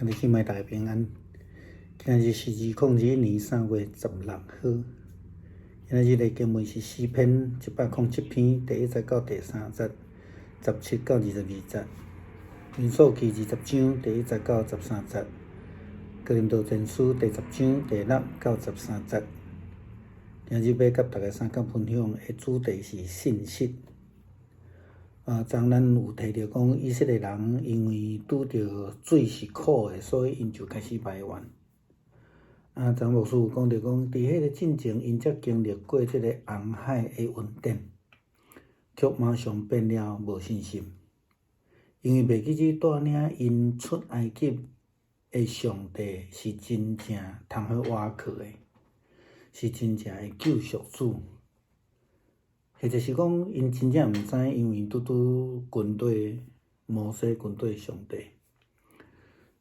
今日希望大家平安。今日是2021年3月16号。今日的经文是诗篇107篇第1节到第3节，17到22节。民数记20章第1节到13节。哥林多前书第10章第6到13节。今日要甲大家分享的主题是信息。昨咱有提到讲，以色列人因为拄着水是苦的，所以因就开始埋怨。昨牧师有讲到讲，伫迄个进前，因才经历过即个红海的恩典，却马上变了无信心，因为袂记起带领因出埃及的上帝是真正通好倚靠的，是真正的救赎主。或者是讲，因真正毋知，因为拄军队摩西军队上帝，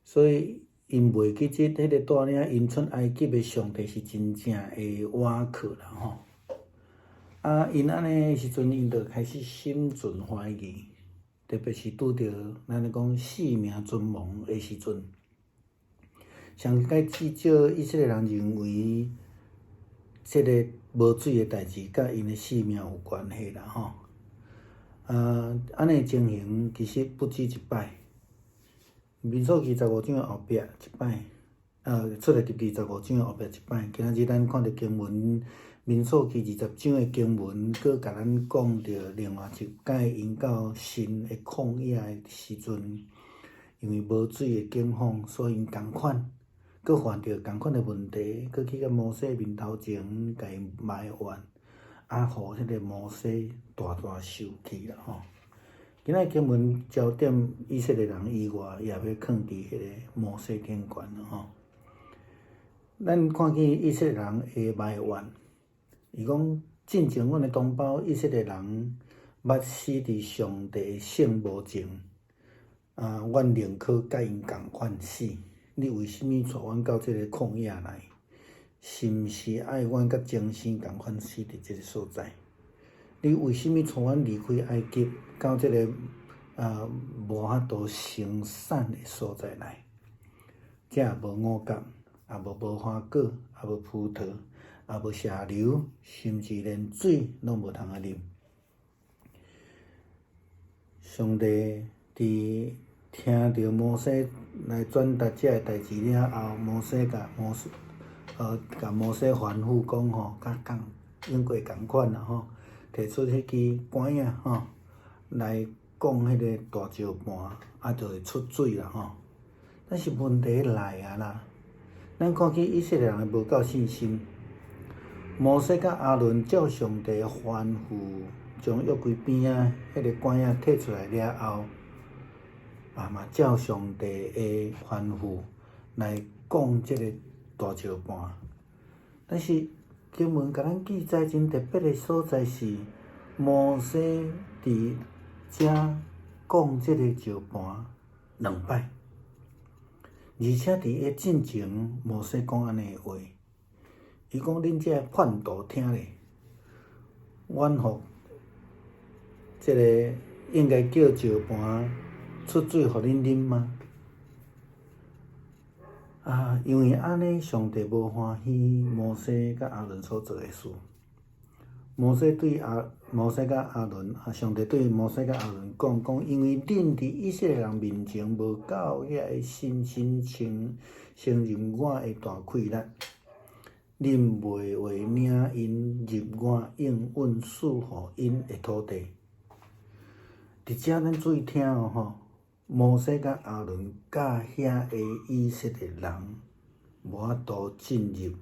所以因袂记即迄个带领因出埃及的上帝是真正的倚靠啦吼。因安尼时阵，因就开始心存怀疑，特别是拄着咱咧讲性命存亡的时阵，上界至少以色列人认为，即个无水的代志，甲因的性命有关系啦吼。安尼情形其实不止一摆。民数记15章后壁一摆，出埃及记15章后壁一摆。今仔日咱看到经文，民数记20章的经文，佫甲咱讲到另外一解因到神的旷野的时阵，因为无水的境况，所以因共款。佫犯着共款的问题，佫去到摩西面头前，甲伊埋怨，互迄个摩西大受气啦吼。今仔经文焦点以色列人以外，也要放伫迄个摩西顶悬啦吼。咱看见以色列人的埋怨，伊讲进前阮的同胞以色列人捌死伫上帝的圣无前，阮宁可甲因共款死。你为什么带阮到即个旷野来？是毋是爱阮甲精神共款死伫即个所在？你为什么带阮离开埃及，到即个无法度生产的所在来？遮也无五谷，也无花果，也无葡萄，也无石榴，甚至连水拢无通啉。上帝伫听到摩西来转达这个代志了后，摩西甲摩西吩咐讲吼，甲英过共款啦吼，摕出迄支管啊吼，来讲迄个大石盘，就会出水啦吼。但是问题来啦，咱看见以色列人无够信心。摩西甲亚伦照上帝吩咐，将约柜边仔迄个管啊摕出来了后。嘛照上帝的吩咐来讲即个大石盘，但是经文甲咱记载真特别的所在是，摩西伫遮讲即个石盘2摆，而且伫伊进前，摩西讲安尼的话，伊讲恁遮叛徒听咧，阮互即个应该叫石盘出水互恁啉吗？因为安尼，上帝无欢喜摩西甲亚伦所做的事。摩西甲亚伦，上帝对摩西甲亚伦讲，因为恁伫以色列人面前无够遐个信心，承认我的大气力，恁袂话领因入我应允赐互因的土地。伫遮咱注意听吼。摩西甲亚伦甲遐个以色列人无法度进入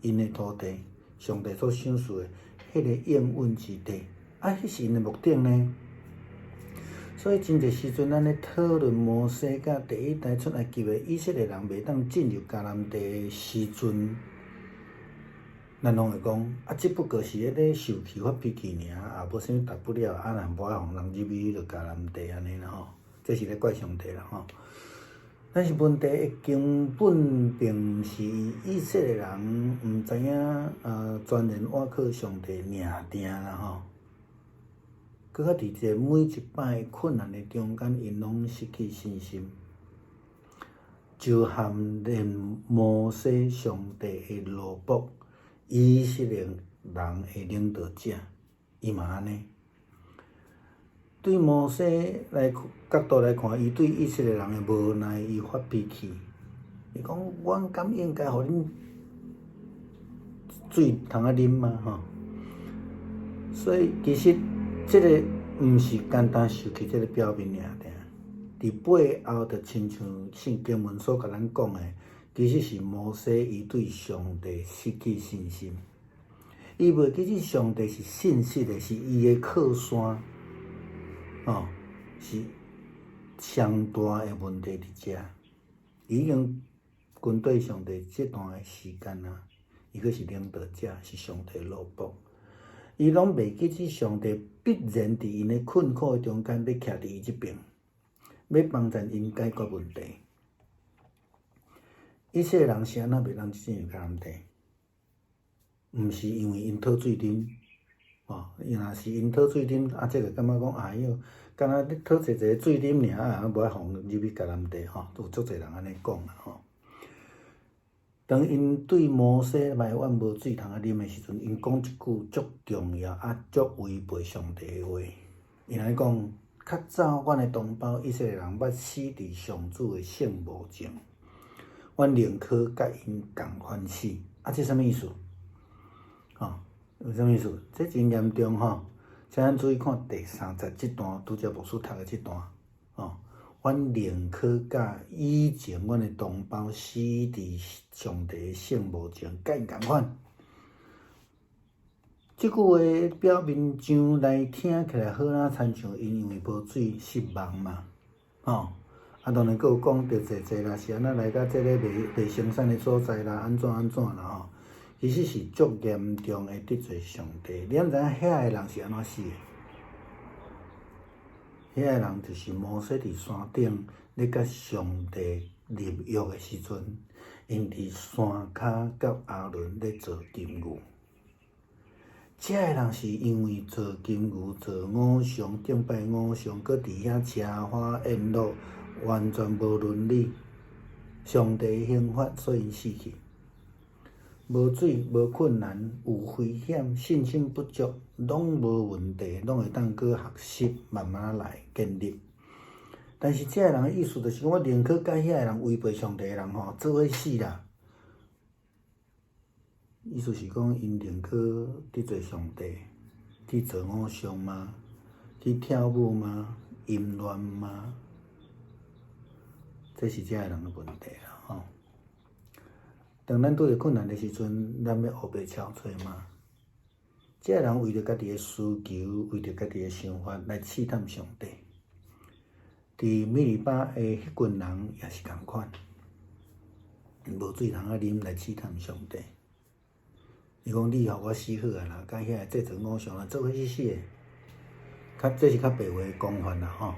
因的土地，上帝所赏赐的迄个应允之地，迄是因的目的呢。所以真侪时阵，咱咧讨论摩西甲第一代出埃及的以色列人袂当进入迦南地的时阵，咱拢会讲，只不过是咧受气发脾气尔，也无啥物大不了，若无爱互人入去迄个迦南地安尼啦吼。这是咧怪上帝啦吼，但是问题的根本并是以色列人毋知影全然倚靠上帝尔定啦吼，搁较伫这每一摆困难的中间，因拢失去信心。就含连摩西上帝的罗卜，以色列人的领导者，伊嘛安尼。对摩西来角度来看，伊对以色列人的无奈，伊发脾气。伊讲：阮敢应该互恁水通啊啉吗？吼！所以其实即个毋是简单受气即个表面尔定，伫背后就亲像圣经文所甲咱讲的，其实是摩西伊对上帝失去信心。伊袂记得上帝是信实的，是伊的靠山。是上大的问题伫遮。已经军队上帝这段的时间啊，伊阁是领导者，是上帝罗卜。伊拢袂记起上帝必然伫因的困苦的中间，要徛伫伊即边，要帮助因解决问题。以色列人是安怎袂当即种难题？毋是因为因讨水啉。若是因讨水啉，这个感觉讲哎哟，敢若你讨一个水啉尔，无爱互入去甲难题有足侪人安尼讲啦当因对摩西埋怨无水通啊啉的时阵，因讲一句足重要足违背上帝的话。因安尼讲：较早阮的同胞以色列人捌死伫上主的圣幕前，阮宁可甲因共款死。这啥物意思？有啥物意思？这真严重请咱注意看第30即段，拄则牧师读的即段阮宁可甲以前阮的同胞死伫上帝的圣幕前，甲因共款。即句话表面上来听起来好哪亲像因为无水失望嘛，当然佫有讲着济啦，是安怎来到即个袂生产的所在啦，安怎啦其实是足严重的得罪上帝。你毋知影遐个人是安怎死的？遐个人就是摩西伫山顶咧甲上帝立约的时阵，因伫山骹甲亚伦咧做金牛。遮个人是因为做金牛、做偶像、敬拜偶像，搁伫遐吃花宴乐，完全无伦理。上帝刑罚，所以因死去。无水、无困难、有危险、信心不足，拢无问题，拢会当搁学习，慢慢来建立。但是这个人的意思就是讲，我宁可甲遐个人违背上帝的人做伙死啦。意思是讲，因宁可得罪上帝，去做偶像吗？去跳舞吗？淫乱吗？这是这个人的问题啦当咱拄着困难的时阵，咱要黑白交错嘛。这个人为着家己的需求，为着家己的想法来试探上帝。伫米利巴的迄群人也是共款，无水通啊啉来试探上帝。伊讲你互我死好啊啦，甲遐个制作偶像啦，做伙去死的。这是较白话的讲法啦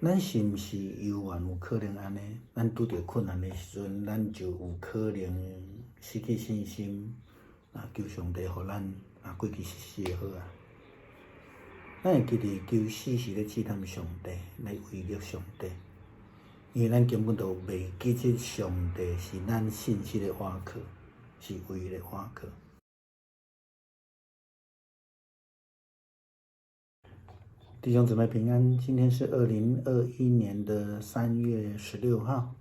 咱是毋是犹原有可能安尼？咱拄着困难的时阵，咱就有可能失去信心，求上帝互咱过去死的好啊。咱会记得求死是咧试探上帝，来威胁上帝，因为咱根本就袂记起上帝是咱信息的瓦壳，是唯一的瓦壳。弟兄姊妹平安，今天是2021年的3月16号。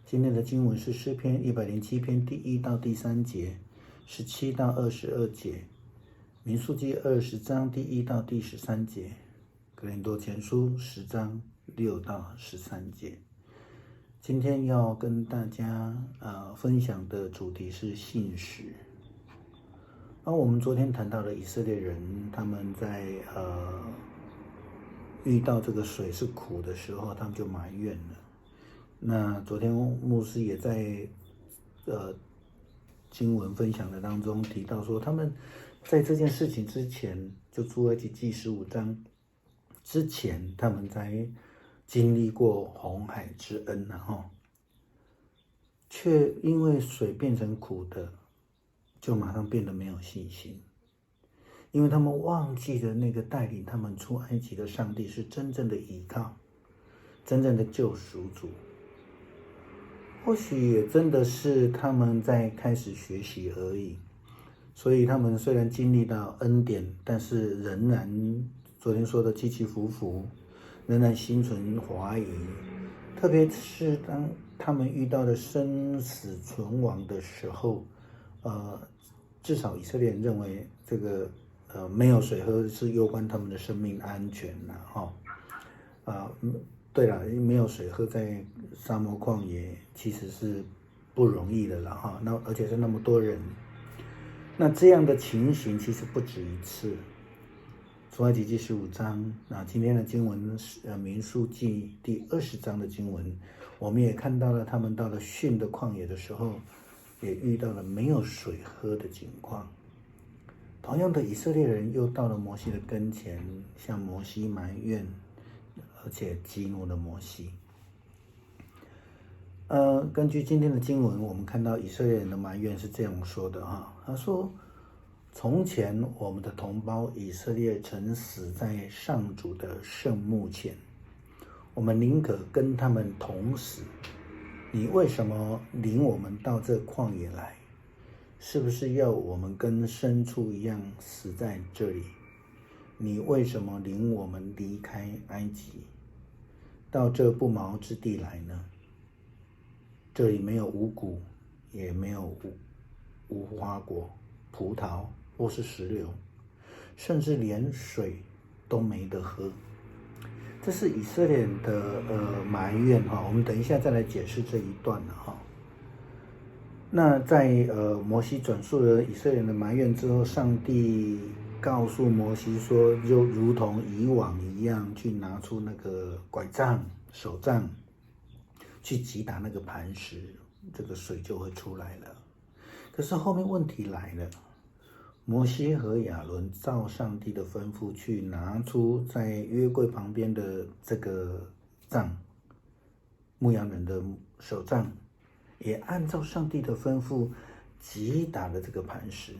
今天的经文是诗篇107篇第1到第3节，17到22节，民数记20章第1到第13节，哥林多前书10章6到13节。今天要跟大家分享的主题是信实。我们昨天谈到了以色列人，他们在遇到这个水是苦的时候，他们就埋怨了。那昨天牧师也在经文分享的当中提到说，他们在这件事情之前，就出埃及记15章之前，他们才经历过红海之恩却因为水变成苦的，就马上变得没有信心。因为他们忘记了那个带领他们出埃及的上帝是真正的依靠，真正的救赎主。或许也真的是他们在开始学习而已。所以他们虽然经历到恩典，但是仍然昨天说的起起伏伏，仍然心存怀疑。特别是当他们遇到了生死存亡的时候，至少以色列人认为这个没有水喝是攸关他们的生命安全对了，没有水喝在沙漠旷野其实是不容易的了那而且是那么多人。那这样的情形其实不止一次。出埃及记15章，今天的经文民数记第20章的经文，我们也看到了他们到了逊的旷野的时候，也遇到了没有水喝的情况。同样的，以色列人又到了摩西的跟前，向摩西埋怨，而且激怒了摩西。根据今天的经文，我们看到以色列人的埋怨是这样说的他说：从前我们的同胞以色列曾死在上主的圣幕前，我们宁可跟他们同死。你为什么领我们到这旷野来？是不是要我们跟牲畜一样死在这里？你为什么领我们离开埃及，到这不毛之地来呢？这里没有五谷，也没有无花果、葡萄或是石榴，甚至连水都没得喝。这是以色列人的埋怨我们等一下再来解释这一段那在摩西转述了以色列人的埋怨之后，上帝告诉摩西说，就如同以往一样，去拿出那个拐杖、手杖，去击打那个磐石，这个水就会出来了。可是后面问题来了，摩西和亚伦照上帝的吩咐去拿出在约柜旁边的这个杖，牧羊人的手杖，也按照上帝的吩咐击打了这个磐石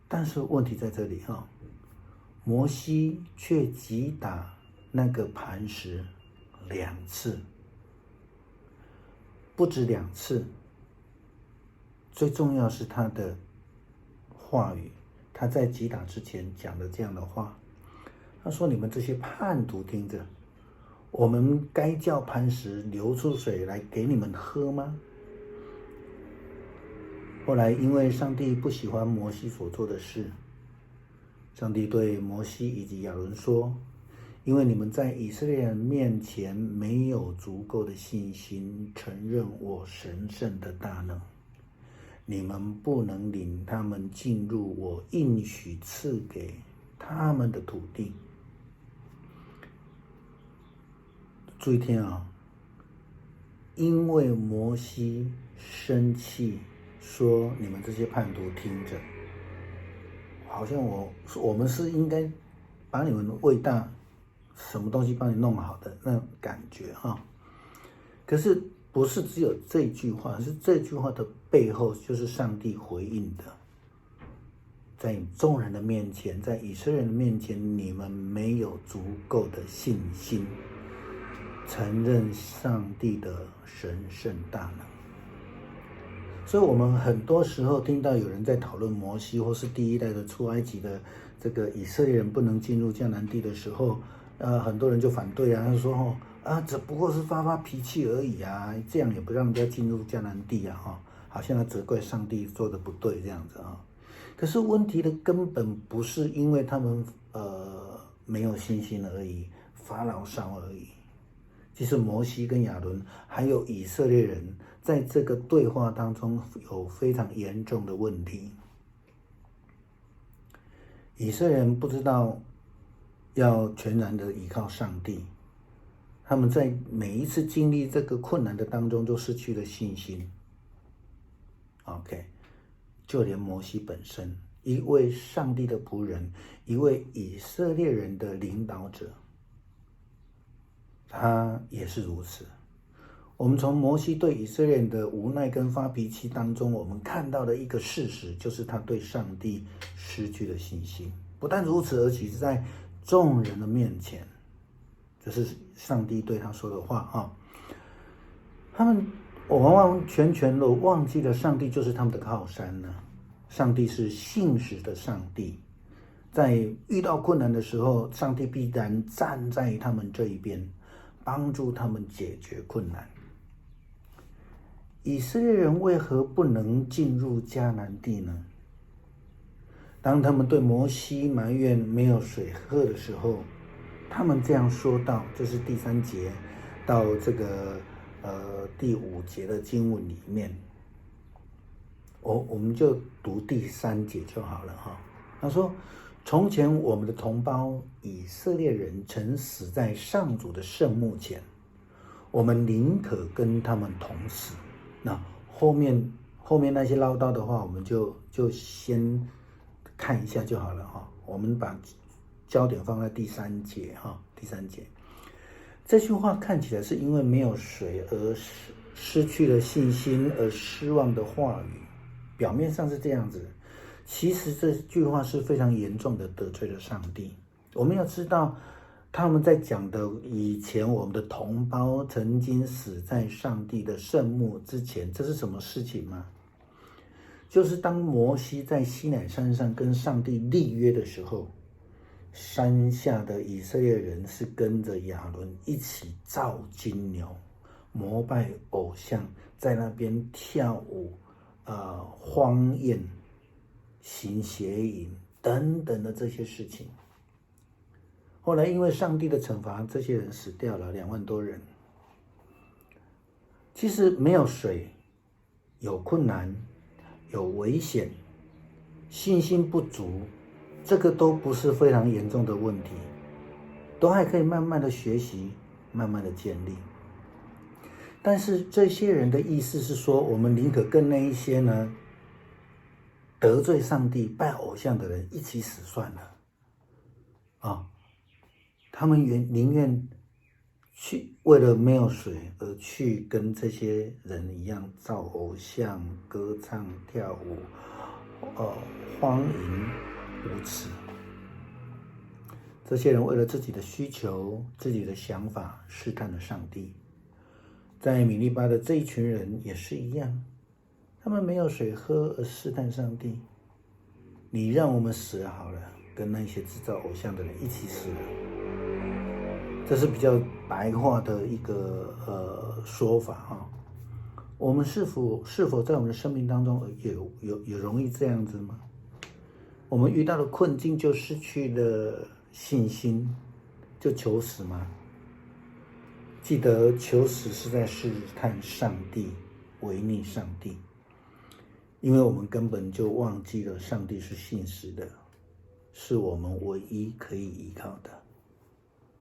但是问题在这里摩西却击打那个磐石2次，不止2次。最重要是他的话语，他在击打之前讲的这样的话，他说：你们这些叛徒听着，我们该叫磐石流出水来给你们喝吗？后来因为上帝不喜欢摩西所做的事，上帝对摩西以及亚伦说：因为你们在以色列人面前没有足够的信心承认我神圣的大能，你们不能领他们进入我应许赐给他们的土地。注意听因为摩西生气说：你们这些叛徒听着，好像我们是应该把你们喂大，什么东西帮你弄好的那种感觉可是不是只有这句话，是这句话的背后就是上帝回应的。在众人的面前，在以色列人的面前，你们没有足够的信心承认上帝的神圣大能。所以我们很多时候听到有人在讨论摩西或是第一代的出埃及的这个以色列人不能进入迦南地的时候，很多人就反对他说只不过是发脾气而已这样也不让人家进入迦南地好像他责怪上帝做的不对这样子可是问题的根本不是因为他们没有信心而已，发牢骚而已。其实摩西跟亚伦还有以色列人在这个对话当中有非常严重的问题。以色列人不知道要全然的依靠上帝，他们在每一次经历这个困难的当中都失去了信心。就连摩西本身，一位上帝的仆人，一位以色列人的领导者，他也是如此。我们从摩西对以色列人的无奈跟发脾气当中，我们看到的一个事实，就是他对上帝失去了信心。不但如此，而且是在众人的面前，这是上帝对他说的话他们完完全全的忘记了上帝就是他们的靠山呢。上帝是信实的上帝，在遇到困难的时候，上帝必然站在他们这一边，帮助他们解决困难。以色列人为何不能进入迦南地呢？当他们对摩西埋怨没有水喝的时候，他们这样说道，这是第3节到这个第5节的经文里面，我们就读第3节就好了哈。他说：从前我们的同胞以色列人曾死在上主的圣幕前，我们宁可跟他们同死。那后面那些唠叨的话，我们就先看一下就好了哈。我们把焦点放在第3节哈。第3节这句话看起来是因为没有水而失去了信心而失望的话语，表面上是这样子，其实这句话是非常严重的得罪了上帝。我们要知道，他们在讲的以前我们的同胞曾经死在上帝的圣幕之前，这是什么事情吗？就是当摩西在西乃山上跟上帝立约的时候，山下的以色列人是跟着亚伦一起造金牛，膜拜偶像，在那边跳舞、荒宴、行邪淫等等的这些事情。后来因为上帝的惩罚，这些人死掉了，2万多人。其实没有水，有困难，有危险，信心不足，这个都不是非常严重的问题，都还可以慢慢的学习，慢慢的建立。但是这些人的意思是说，我们宁可跟那一些呢得罪上帝、拜偶像的人一起死算了他们宁愿去为了没有水而去跟这些人一样造偶像、歌唱、跳舞、荒淫无耻。这些人为了自己的需求、自己的想法试探了上帝。在米利巴的这一群人也是一样，他们没有水喝而试探上帝。你让我们死了好了，跟那些制造偶像的人一起死了。这是比较白话的一个说法哈。我们是否在我们的生命当中有容易这样子吗？我们遇到了困境就失去了信心，就求死吗？记得求死是在试探上帝，违逆上帝，因为我们根本就忘记了上帝是信实的，是我们唯一可以依靠的。